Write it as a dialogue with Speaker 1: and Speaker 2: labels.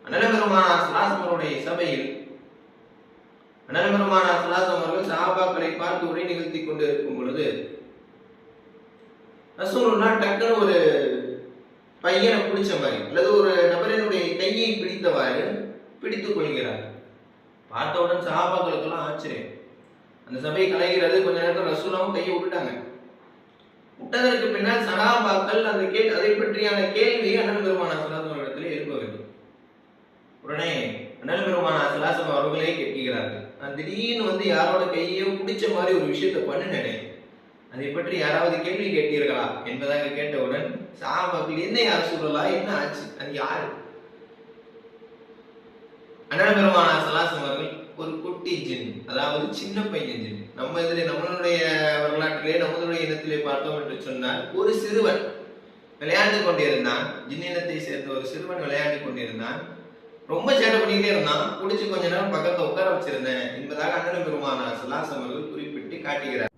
Speaker 1: அண்ணல் பெருமானார் ஸல்லல்லாஹு அவருடைய சபையில் அண்ணல் பெருமானார் ஸல்லல்லாஹு அவர்கள் சஹாபாக்களை பார்த்து உரை நிகழ்த்தி கொண்டு இருக்கும் பொழுது ரசூலுல்லாஹ் டக்குன்னு ஒரு பையனை பிடிச்ச மாதிரி அல்லது ஒரு நபரினுடைய கையை பிடித்தவாறு பிடித்துக் கொள்கிறார். பார்த்தவுடன் சஹாபாக்களுக்கெல்லாம் ஆச்சரியம். அந்த சபை கலைகிறது. கொஞ்ச நேரத்தில் ரசூலாவும் கையை விட்டுட்டாங்க. விட்டதற்கு பின்னால் சஹாபாக்கள் அந்த அதை பற்றியான கேள்வியை அண்ணல் பெருமானார் ஸல்லல்லாஹு அலைஹி வஸல்லம் எழுப்ப வேண்டும். உடனே அண்ணல் பெருமானார் ஸல்லல்லாஹு அலைஹி அவர்களே கேட்கிறார்கள், நான் திடீர்னு யாரோட கையோ பிடிச்ச மாதிரி ஒரு விஷயத்தை பண்ணினேனே, அதை பற்றி யாராவது கேள்வி கேட்டீர்களா என்பதாக கேட்டவுடன் சஹாபாக்கள் என்ன யார் சொல்லலாம், என்ன ஆச்சு, அது யாரு? அண்ணல் பெருமானார் ஸல்லல்லாஹு அலைஹி அவர்கள் ஒரு குட்டி ஜின், அதாவது சின்ன பையன் ஜின். நம்மளுடைய வரலாற்றிலே நம்மளுடைய இனத்திலே பார்த்தோம் என்று சொன்னால் ஒரு சிறுவன் விளையாண்டு கொண்டிருந்தான். ஜின் இனத்தை சேர்ந்த ஒரு சிறுவன் விளையாண்டு கொண்டிருந்தான். ரொம்ப சேட்டை பண்ணிக்கிட்டே இருந்தான். பிடிச்சி கொஞ்ச நேரம் பக்கத்துல உட்கார வச்சிருந்தேன் என்பதாக அண்ணல் பெருமானார் ஸல்லல்லாஹு அலைஹி அவர்கள் குறிப்பிட்டு காட்டுகிறார்.